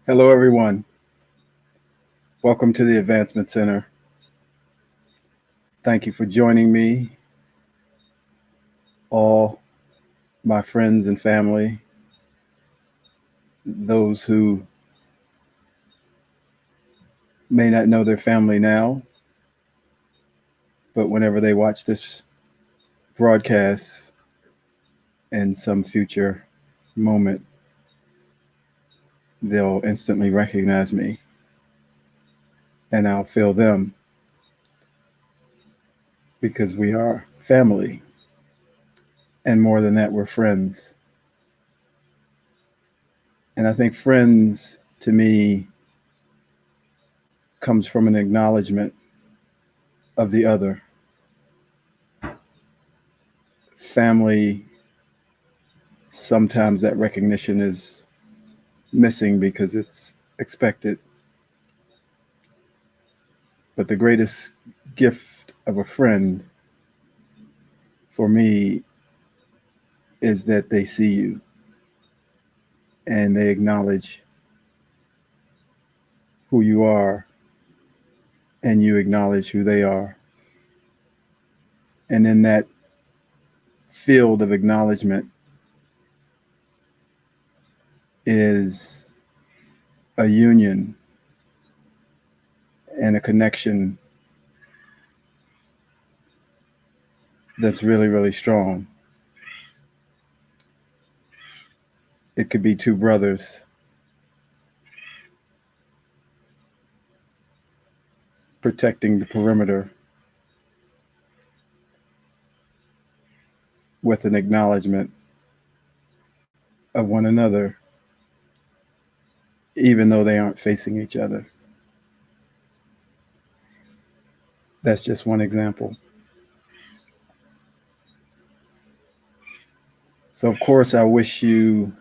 Hello, everyone. Welcome to the Advancement Center. Thank you for joining me, all my friends and family, those who may not know their family now, but whenever they watch this broadcast in some future moment, they'll instantly recognize me and I'll feel them because we are family. And more than that, we're friends. And I think friends to me comes from an acknowledgement of the other. Family, sometimes that recognition is missing because it's expected. But the greatest gift of a friend for me is that they see you and they acknowledge who you are and you acknowledge who they are. And in that field of acknowledgement is a union and a connection that's really, really strong. It could be two brothers protecting the perimeter with an acknowledgement of one another, even though they aren't facing each other. That's just one example. So, of course, I welcome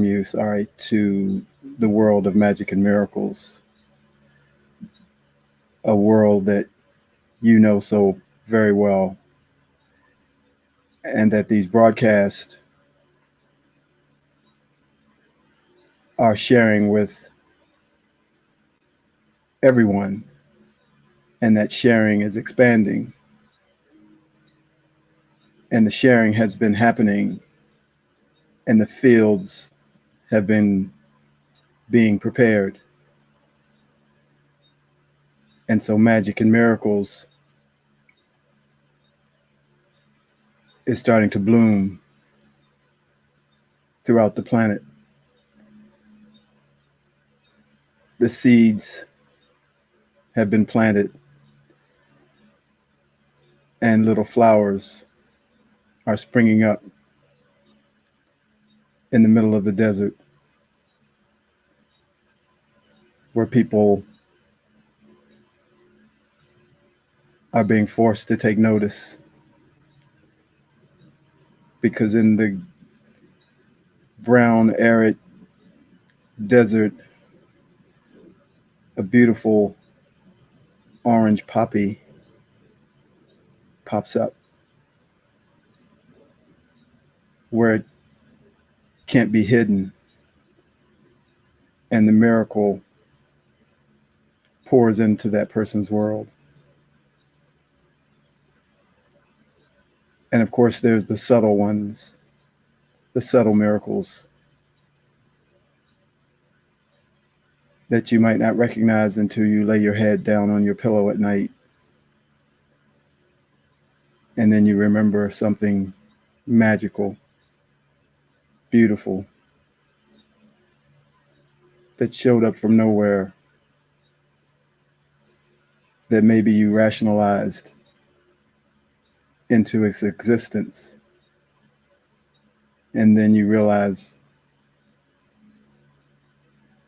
you, to the world of magic and miracles, a world that you know so very well, and that these broadcasts are sharing with everyone, and that sharing is expanding. And the sharing has been happening, and the fields have been being prepared. And so, magic and miracles is starting to bloom throughout the planet. The seeds have been planted, and little flowers are springing up in the middle of the desert where people are being forced to take notice. Because in the brown, arid desert, a beautiful orange poppy pops up where it can't be hidden, and the miracle pours into that person's world. And of course, there's the subtle ones, the subtle miracles that you might not recognize until you lay your head down on your pillow at night. And then you remember something magical, beautiful, that showed up from nowhere, that maybe you rationalized into its existence. And then you realize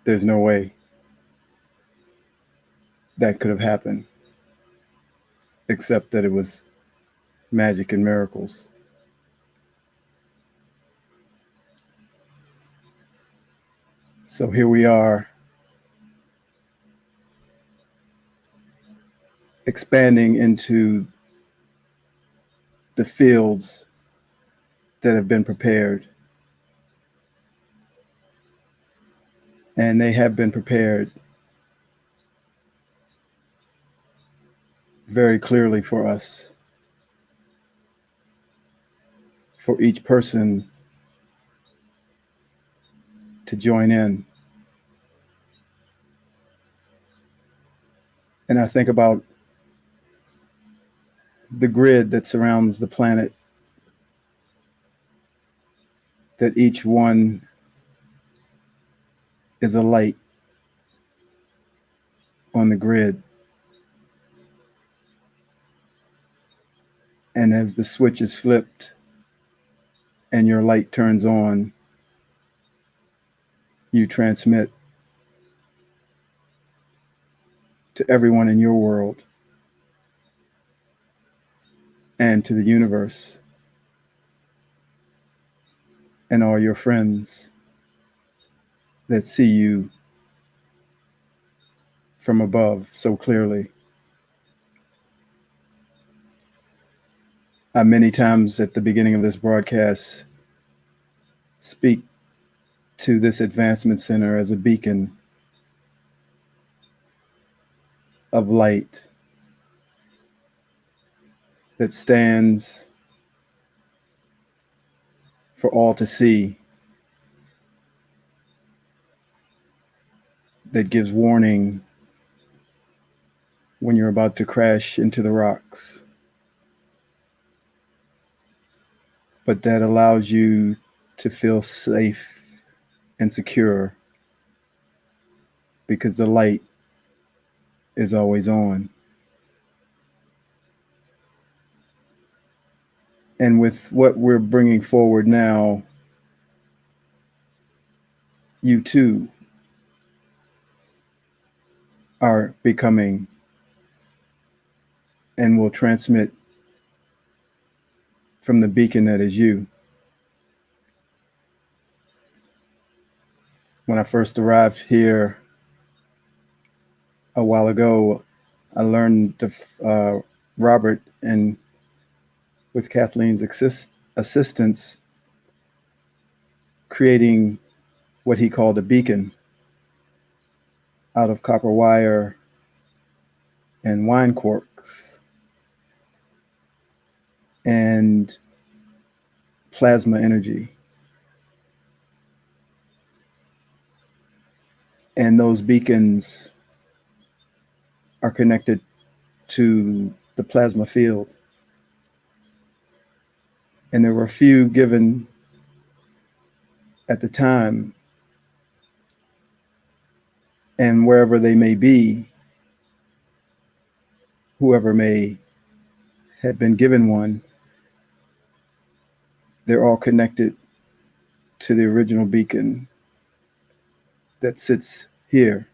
there's no way that could have happened, except that it was magic and miracles. So here we are, expanding into the fields that have been prepared. And they have been prepared very clearly for us, for each person to join in. And I think about the grid that surrounds the planet, that each one is a light on the grid. And as the switch is flipped and your light turns on, you transmit to everyone in your world and to the universe and all your friends that see you from above so clearly. I many times at the beginning of this broadcast speak to this advancement center as a beacon of light that stands for all to see, that gives warning when you're about to crash into the rocks, but that allows you to feel safe and secure because the light is always on. And with what we're bringing forward now, you too are becoming and will transmit from the beacon that is you. When I first arrived here a while ago, I learned Robert, and with Kathleen's assistance, creating what he called a beacon out of copper wire and wine corks and plasma energy. And those beacons are connected to the plasma field. And there were a few given at the time, and wherever they may be, whoever may have been given one, they're all connected to the original beacon that sits here.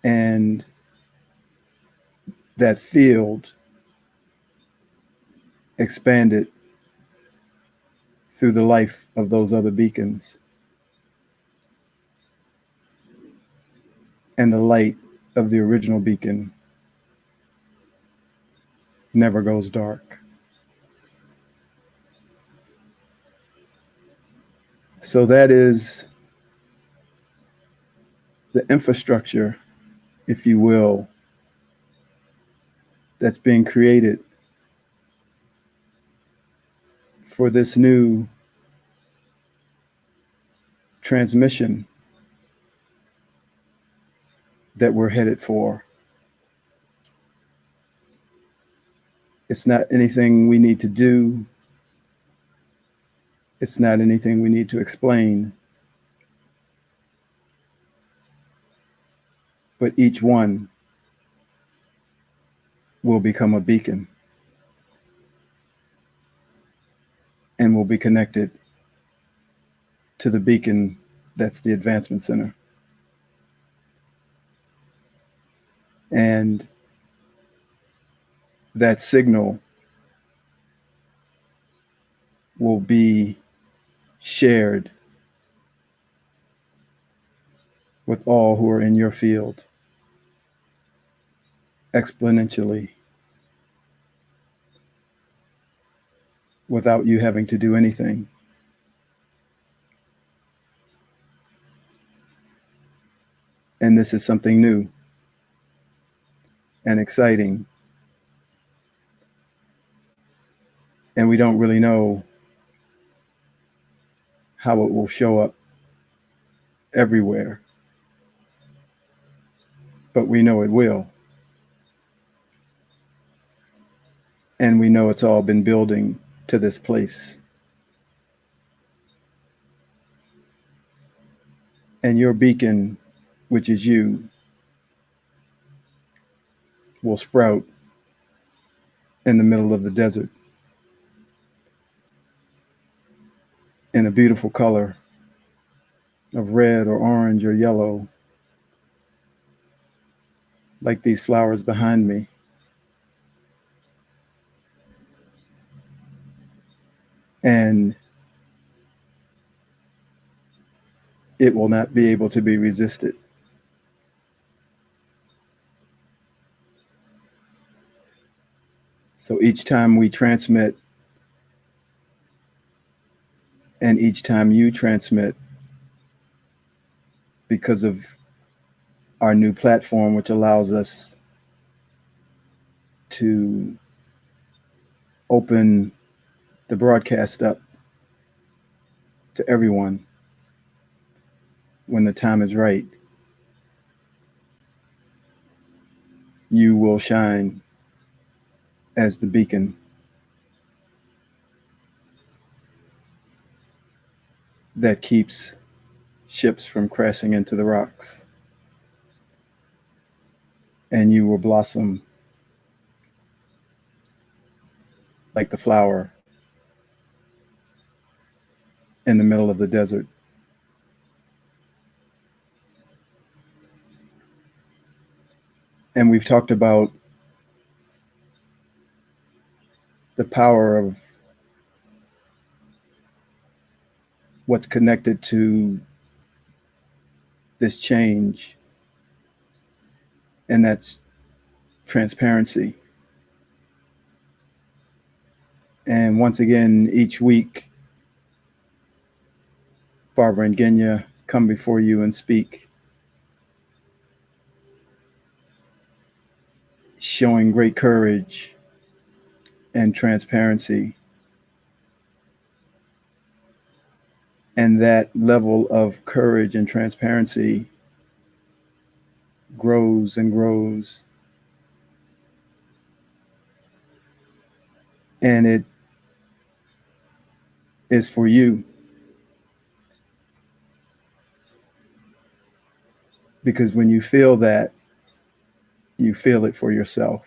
And that field expanded through the life of those other beacons. And the light of the original beacon never goes dark. So that is the infrastructure, if you will, that's being created for this new transmission that we're headed for. It's not anything we need to do. It's not anything we need to explain. But each one will become a beacon and will be connected to the beacon that's the Advancement Center. And that signal will be shared with all who are in your field exponentially without you having to do anything. And this is something new and exciting. And we don't really know how it will show up everywhere, but we know it will. And we know it's all been building to this place. And your beacon, which is you, will sprout in the middle of the desert in a beautiful color of red or orange or yellow, like these flowers behind me. And it will not be able to be resisted. So each time we transmit, and each time you transmit, because of our new platform, which allows us to open the broadcast up to everyone when the time is right, you will shine as the beacon that keeps ships from crashing into the rocks. And you will blossom like the flower in the middle of the desert. And we've talked about the power of what's connected to this change, and that's transparency. And once again, each week, Barbara and Genya come before you and speak, showing great courage and transparency. And that level of courage and transparency grows and grows. And it is for you. Because when you feel that, you feel it for yourself.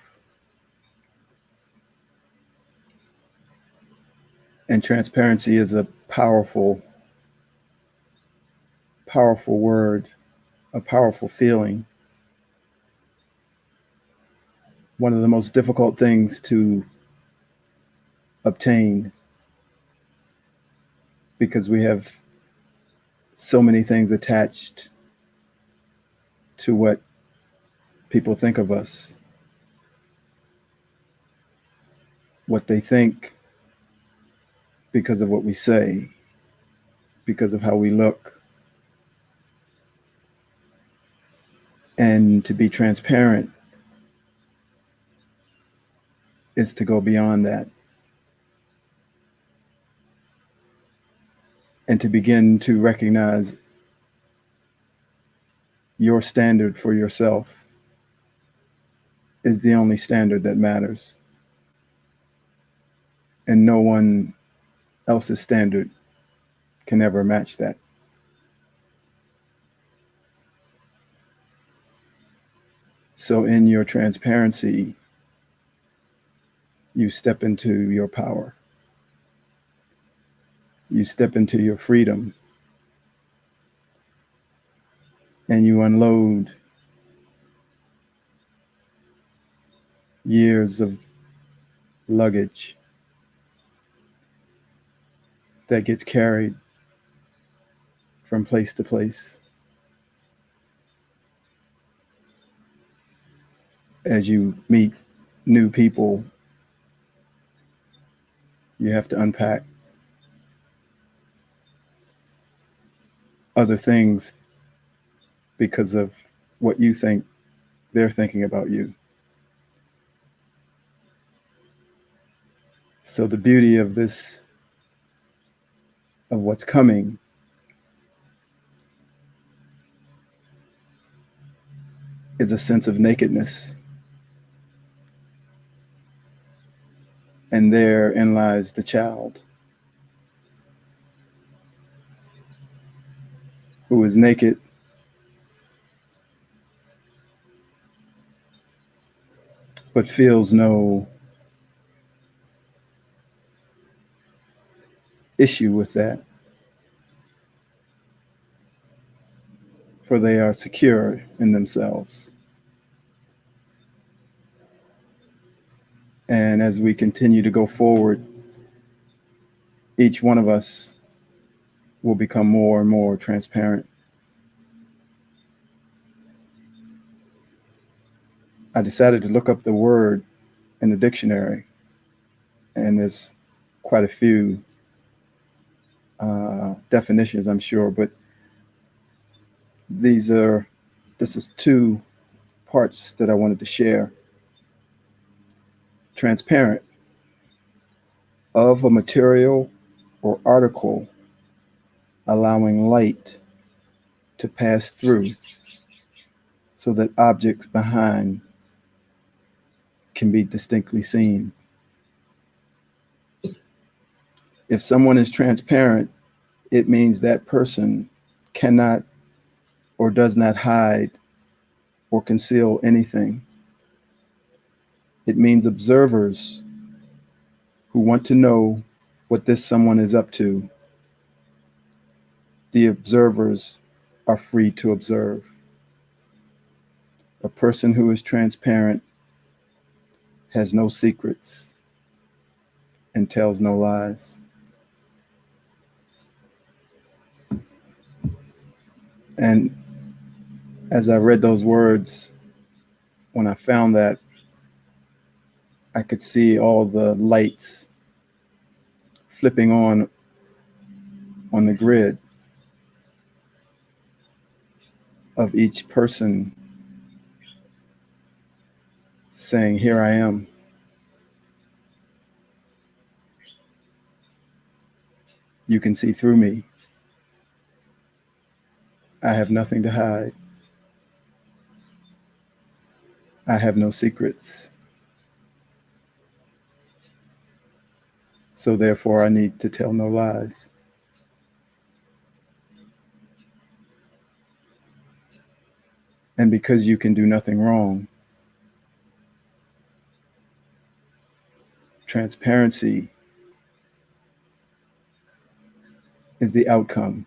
And transparency is a powerful, powerful word, a powerful feeling. One of the most difficult things to obtain, because we have so many things attached to what people think of us, what they think because of what we say, because of how we look. And to be transparent is to go beyond that and to begin to recognize your standard for yourself is the only standard that matters. And no one else's standard can ever match that. So in your transparency, you step into your power. You step into your freedom. And you unload years of luggage that gets carried from place to place. As you meet new people, you have to unpack other things because of what you think they're thinking about you. So the beauty of this, of what's coming, is a sense of nakedness. And therein lies the child, who is naked, but feels no issue with that, for they are secure in themselves. And as we continue to go forward, each one of us will become more and more transparent. I decided to look up the word in the dictionary, and there's quite a few definitions, I'm sure, but this is two parts that I wanted to share. Transparent, of a material or article allowing light to pass through so that objects behind can be distinctly seen. If someone is transparent, it means that person cannot or does not hide or conceal anything. It means observers who want to know what this someone is up to, the observers are free to observe. A person who is transparent has no secrets and tells no lies. And as I read those words, when I found that, I could see all the lights flipping on the grid of each person saying, "Here I am." You can see through me. I have nothing to hide. I have no secrets. So therefore, I need to tell no lies. And because you can do nothing wrong, transparency is the outcome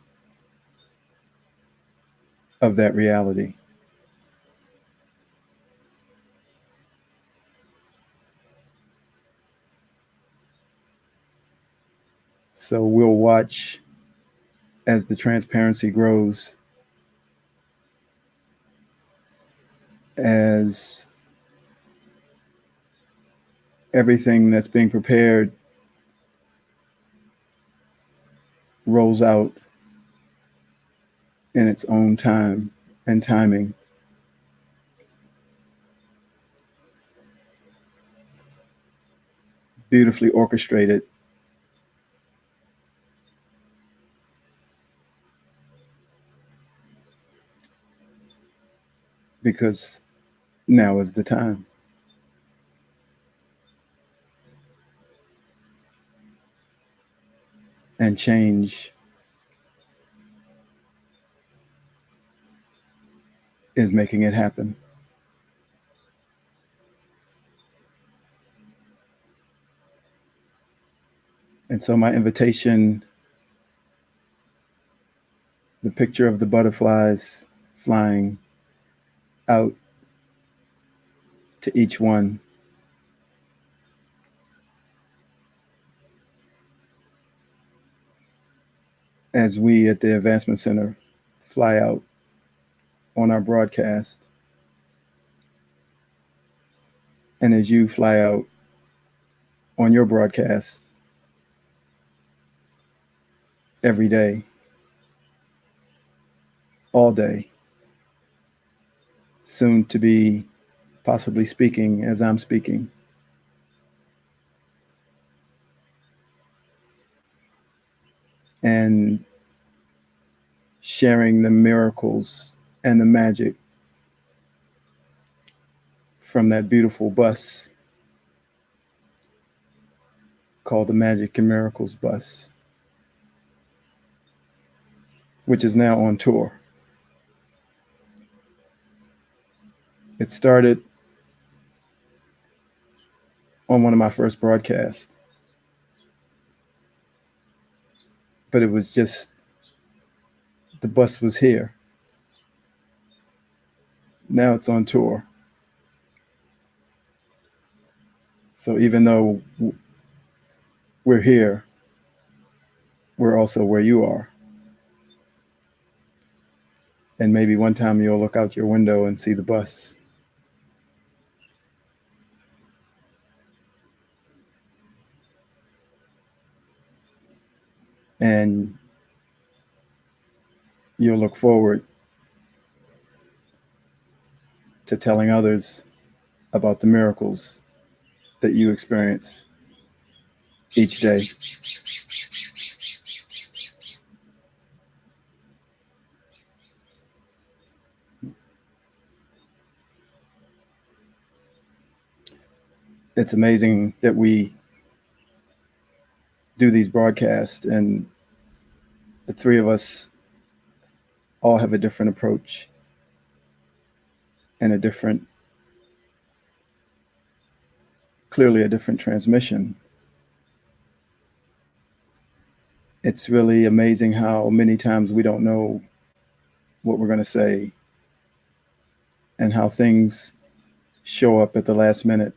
of that reality. So we'll watch as the transparency grows, as everything that's being prepared rolls out in its own time and timing. Beautifully orchestrated. Because now is the time. And change is making it happen. And so my invitation, the picture of the butterflies flying out to each one, as we at the Advancement Center fly out on our broadcast, and as you fly out on your broadcast every day, all day, soon to be possibly speaking as I'm speaking. And sharing the miracles and the magic from that beautiful bus called the Magic and Miracles Bus, which is now on tour. It started on one of my first broadcasts, but it was just, the bus was here. Now it's on tour. So even though we're here, we're also where you are. And maybe one time you'll look out your window and see the bus. And you'll look forward to telling others about the miracles that you experience each day. It's amazing that we do these broadcasts and the three of us all have a different approach and clearly a different transmission. It's really amazing how many times we don't know what we're going to say and how things show up at the last minute,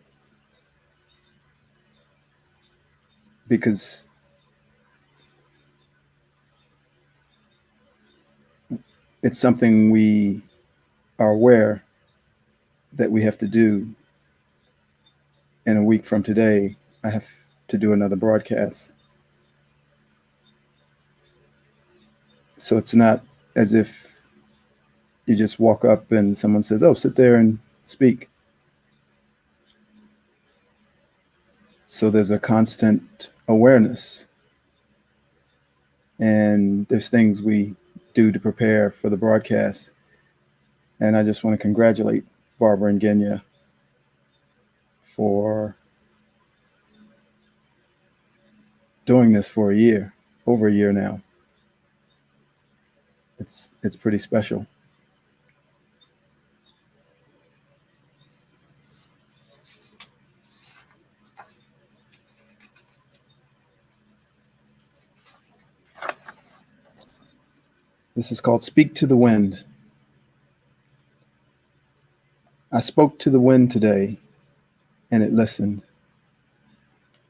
because it's something we are aware that we have to do. In a week from today, I have to do another broadcast. So it's not as if you just walk up and someone says, "Oh, sit there and speak." So there's a constant awareness, and there's things we do to prepare for the broadcast. And I just want to congratulate Barbara and Genya for doing this for a year, over a year now. It's pretty special. This is called Speak to the Wind. I spoke to the wind today, and it listened.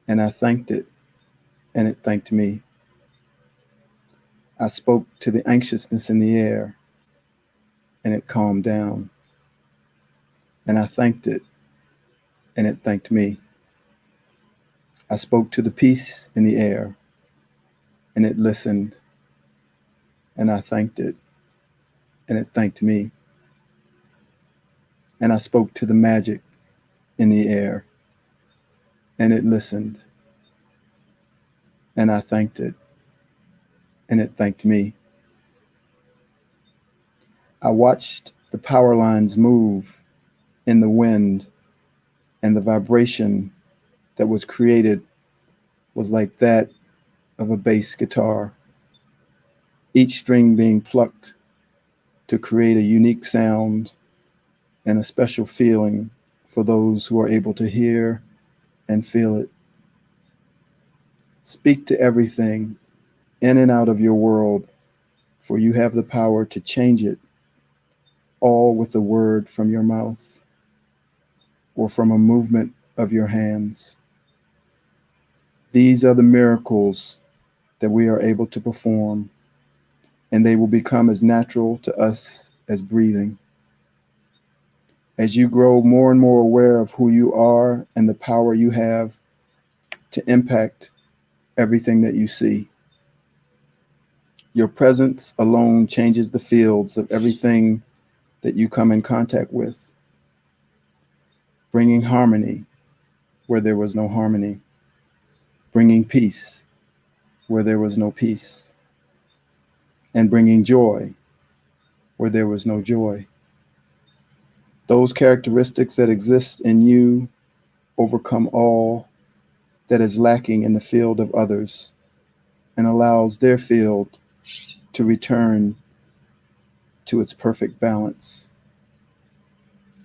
And I thanked it, and it thanked me. I spoke to the anxiousness in the air, and it calmed down. And I thanked it, and it thanked me. I spoke to the peace in the air, and it listened. And I thanked it, and it thanked me. And I spoke to the magic in the air, and it listened. And I thanked it, and it thanked me. I watched the power lines move in the wind, and the vibration that was created was like that of a bass guitar, each string being plucked to create a unique sound and a special feeling for those who are able to hear and feel it. Speak to everything in and out of your world, for you have the power to change it, all with a word from your mouth or from a movement of your hands. These are the miracles that we are able to perform, and they will become as natural to us as breathing. As you grow more and more aware of who you are and the power you have to impact everything that you see, your presence alone changes the fields of everything that you come in contact with, bringing harmony where there was no harmony, bringing peace where there was no peace, and bringing joy where there was no joy. Those characteristics that exist in you overcome all that is lacking in the field of others and allows their field to return to its perfect balance.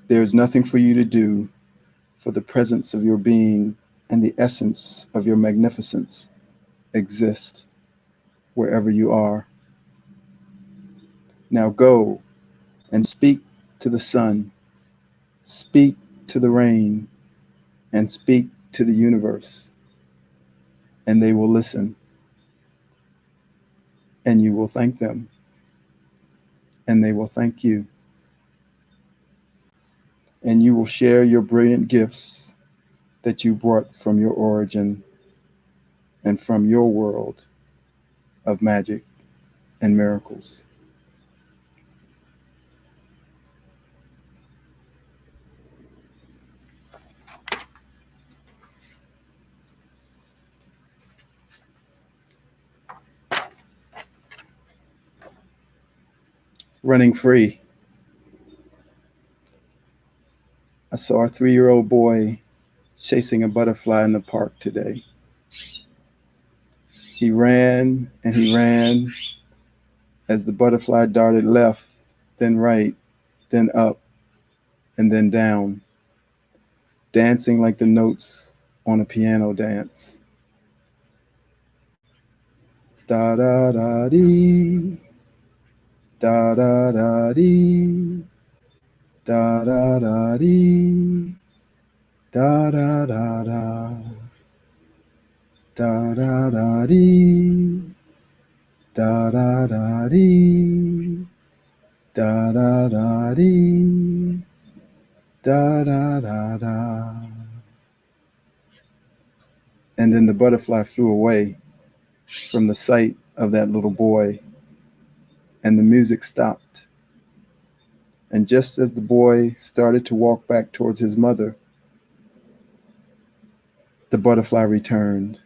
There is nothing for you to do, for the presence of your being and the essence of your magnificence exist wherever you are. Now go and speak to the sun, speak to the rain, and speak to the universe, and they will listen, and you will thank them, and they will thank you, and you will share your brilliant gifts that you brought from your origin and from your world of magic and miracles. Running free. I saw a 3-year-old boy chasing a butterfly in the park today. He ran and he ran as the butterfly darted left, then right, then up, and then down, dancing like the notes on a piano dance. Da da da dee, da da da dee, da da da dee, da da da da, da da da dee, da da da dee, da da da dee, da da da da. And then the butterfly flew away from the sight of that little boy, and the music stopped. And just as the boy started to walk back towards his mother, the butterfly returned.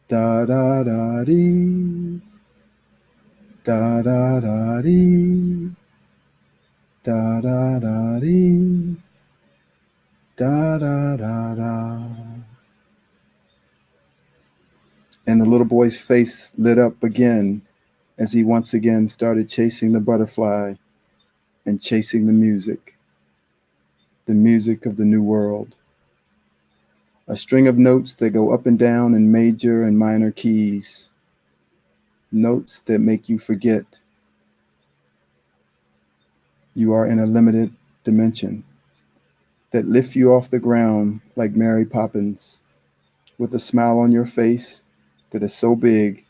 Da da da dee, da da da dee, da da da dee, da da da da. And the little boy's face lit up again as he once again started chasing the butterfly and chasing the music of the new world. A string of notes that go up and down in major and minor keys, notes that make you forget you are in a limited dimension, that lift you off the ground like Mary Poppins, with a smile on your face that is so big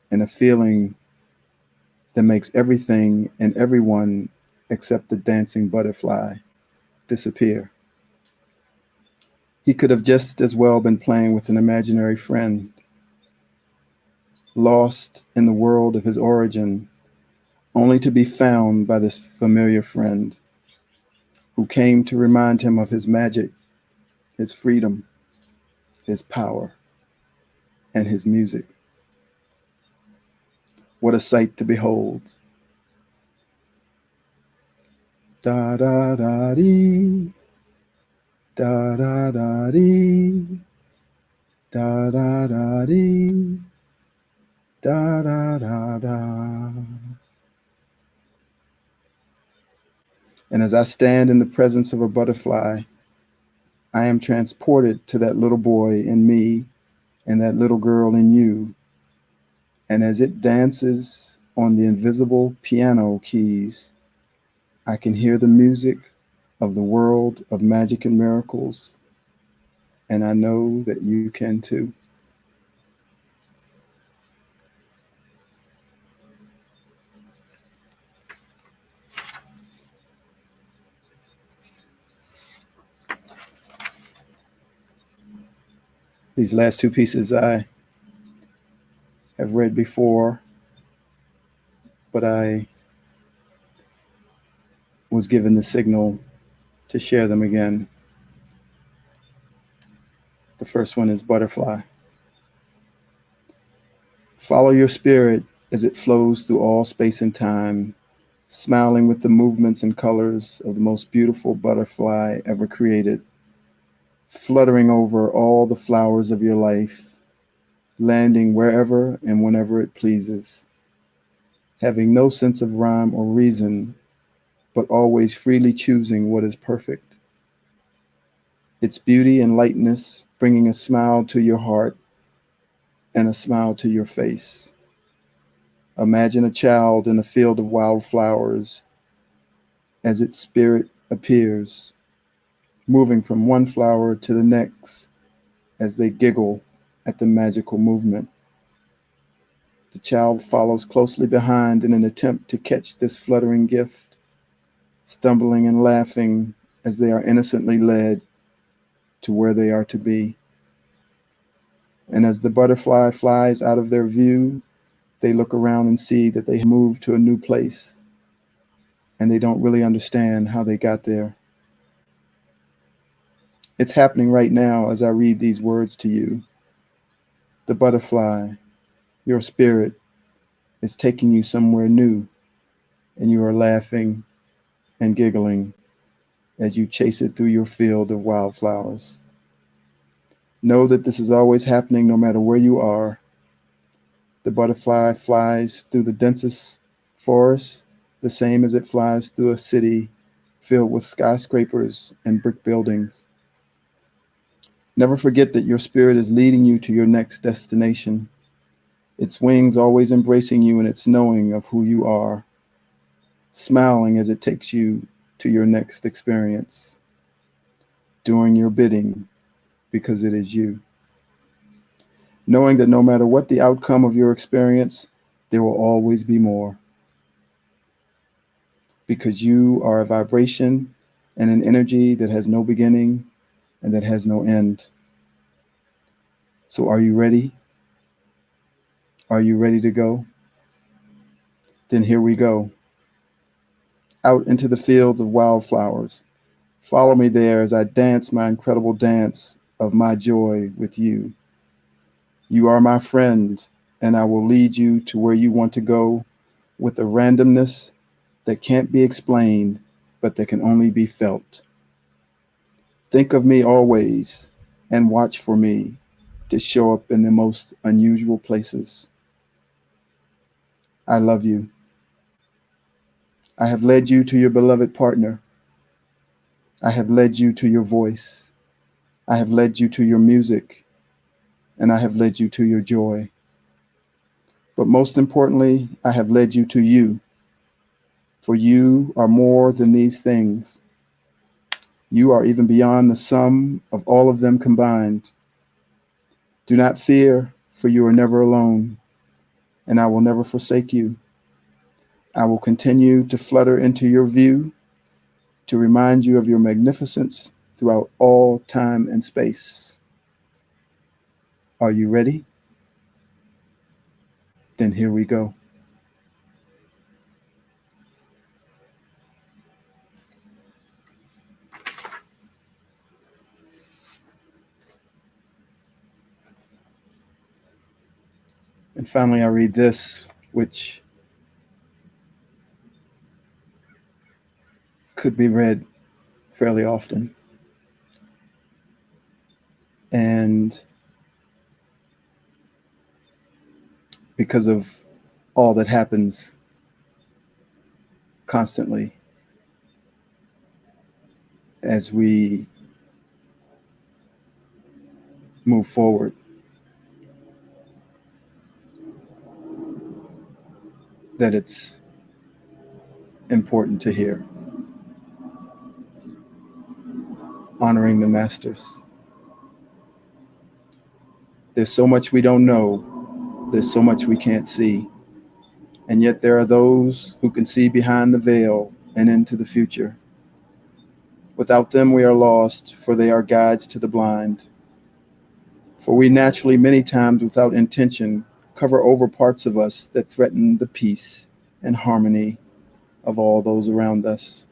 and a feeling that makes everything and everyone except the dancing butterfly disappear. He could have just as well been playing with an imaginary friend, lost in the world of his origin, only to be found by this familiar friend who came to remind him of his magic, his freedom, his power, and his music. What a sight to behold. Da da da dee, da da da dee, da da da dee, da da da da. And as I stand in the presence of a butterfly, I am transported to that little boy in me and that little girl in you. And as it dances on the invisible piano keys, I can hear the music of the world of magic and miracles. And I know that you can too. These last two pieces I have read before, but I was given the signal to share them again. The first one is butterfly. Follow your spirit as it flows through all space and time, smiling with the movements and colors of the most beautiful butterfly ever created, fluttering over all the flowers of your life, landing wherever and whenever it pleases, having no sense of rhyme or reason, but always freely choosing what is perfect. Its beauty and lightness bringing a smile to your heart and a smile to your face. Imagine a child in a field of wildflowers as its spirit appears, moving from one flower to the next as they giggle at the magical movement. The child follows closely behind in an attempt to catch this fluttering gift, stumbling and laughing as they are innocently led to where they are to be. And as the butterfly flies out of their view, they look around and see that they have moved to a new place, and they don't really understand how they got there. It's happening right now as I read these words to you. The butterfly, your spirit, is taking you somewhere new, and you are laughing and giggling as you chase it through your field of wildflowers. Know that this is always happening no matter where you are. The butterfly flies through the densest forest, the same as it flies through a city filled with skyscrapers and brick buildings. Never forget that your spirit is leading you to your next destination. Its wings always embracing you in its knowing of who you are, smiling as it takes you to your next experience, doing your bidding because it is you. Knowing that no matter what the outcome of your experience, there will always be more. Because you are a vibration and an energy that has no beginning and that has no end. So are you ready? Are you ready to go? Then here we go. Out into the fields of wildflowers. Follow me there as I dance my incredible dance of my joy with you. You are my friend, and I will lead you to where you want to go with a randomness that can't be explained, but that can only be felt. Think of me always and watch for me to show up in the most unusual places. I love you. I have led you to your beloved partner. I have led you to your voice. I have led you to your music, and I have led you to your joy. But most importantly, I have led you to you, for you are more than these things. You are even beyond the sum of all of them combined. Do not fear, for you are never alone, and I will never forsake you. I will continue to flutter into your view to remind you of your magnificence throughout all time and space. Are you ready? Then here we go. And finally, I read this, which could be read fairly often. And because of all that happens constantly as we move forward, that it's important to hear. Honoring the masters. There's so much we don't know. There's so much we can't see. And yet there are those who can see behind the veil and into the future. Without them, we are lost, for they are guides to the blind. For we naturally, many times without intention, cover over parts of us that threaten the peace and harmony of all those around us.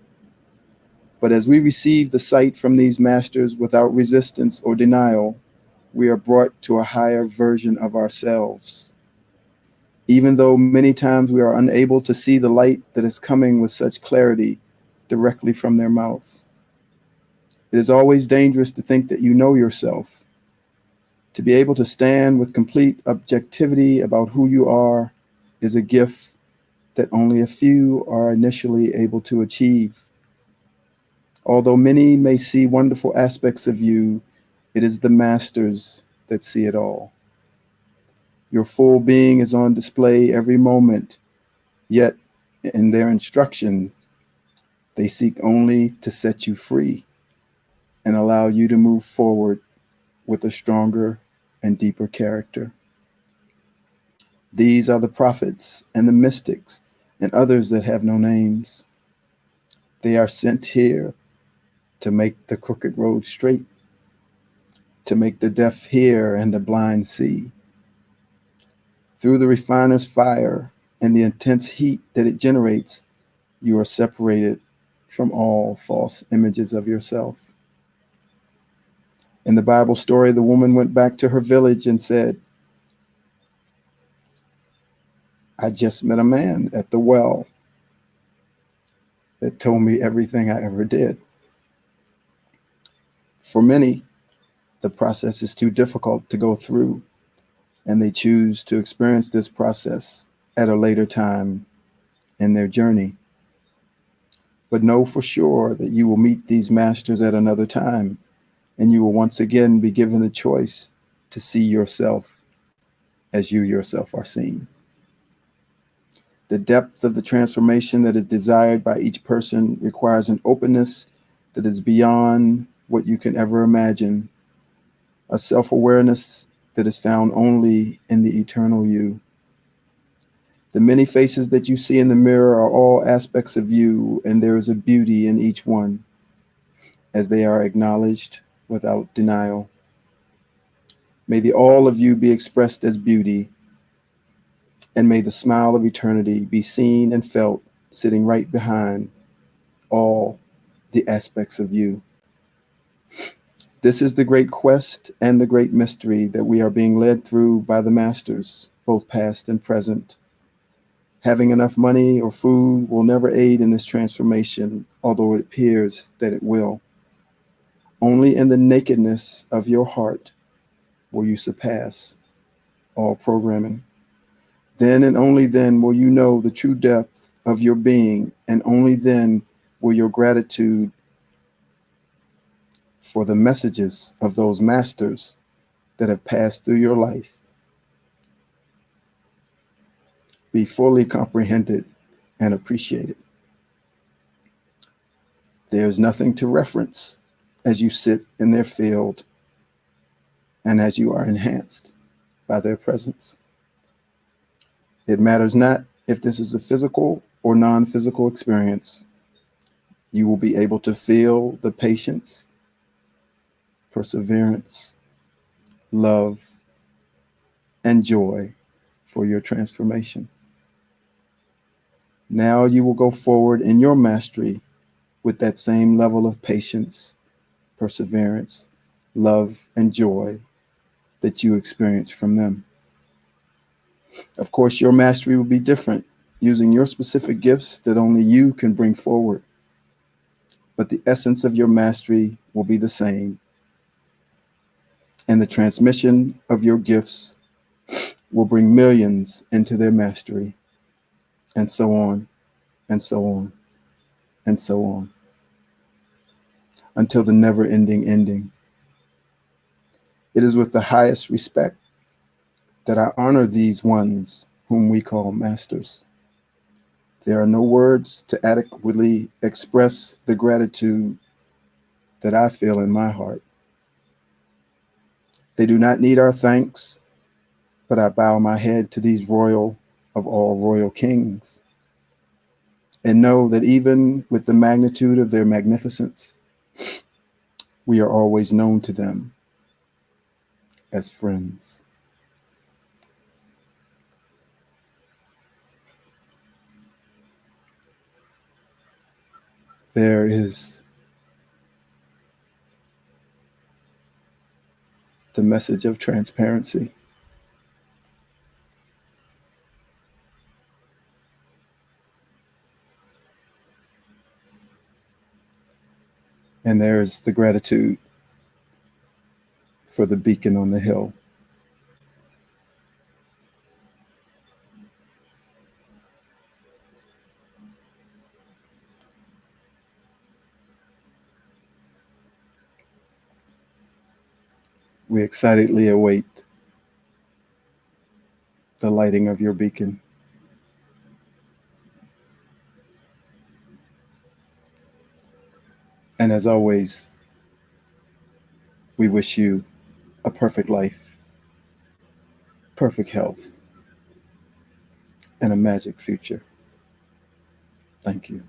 But as we receive the sight from these masters without resistance or denial, we are brought to a higher version of ourselves. Even though many times we are unable to see the light that is coming with such clarity directly from their mouth. It is always dangerous to think that you know yourself. To be able to stand with complete objectivity about who you are is a gift that only a few are initially able to achieve. Although many may see wonderful aspects of you, it is the masters that see it all. Your full being is on display every moment, yet in their instructions, they seek only to set you free and allow you to move forward with a stronger and deeper character. These are the prophets and the mystics and others that have no names. They are sent here to make the crooked road straight, to make the deaf hear and the blind see. Through the refiner's fire and the intense heat that it generates, you are separated from all false images of yourself. In the Bible story, the woman went back to her village and said, I just met a man at the well that told me everything I ever did. For many, the process is too difficult to go through, and they choose to experience this process at a later time in their journey. But know for sure that you will meet these masters at another time, and you will once again be given the choice to see yourself as you yourself are seen. The depth of the transformation that is desired by each person requires an openness that is beyond what you can ever imagine, a self-awareness that is found only in the eternal you. The many faces that you see in the mirror are all aspects of you, and there is a beauty in each one as they are acknowledged without denial. May the all of you be expressed as beauty, and may the smile of eternity be seen and felt sitting right behind all the aspects of you. This is the great quest and the great mystery that we are being led through by the masters, both past and present. Having enough money or food will never aid in this transformation, although it appears that it will. Only in the nakedness of your heart will you surpass all programming. Then and only then will you know the true depth of your being, and only then will your gratitude for the messages of those masters that have passed through your life be fully comprehended and appreciated. There's nothing to reference as you sit in their field and as you are enhanced by their presence. It matters not if this is a physical or non-physical experience. You will be able to feel the patience, perseverance, love, and joy for your transformation. Now you will go forward in your mastery with that same level of patience, perseverance, love, and joy that you experience from them. Of course, your mastery will be different, using your specific gifts that only you can bring forward. But the essence of your mastery will be the same, and the transmission of your gifts will bring millions into their mastery, and so on, and so on, and so on, until the never-ending ending. It is with the highest respect that I honor these ones whom we call masters. There are no words to adequately express the gratitude that I feel in my heart. They do not need our thanks, but I bow my head to these royal of all royal kings, and know that even with the magnitude of their magnificence, we are always known to them as friends. There is message of transparency. And there's the gratitude for the beacon on the hill. We excitedly await the lighting of your beacon. And as always, we wish you a perfect life, perfect health, and a magic future. Thank you.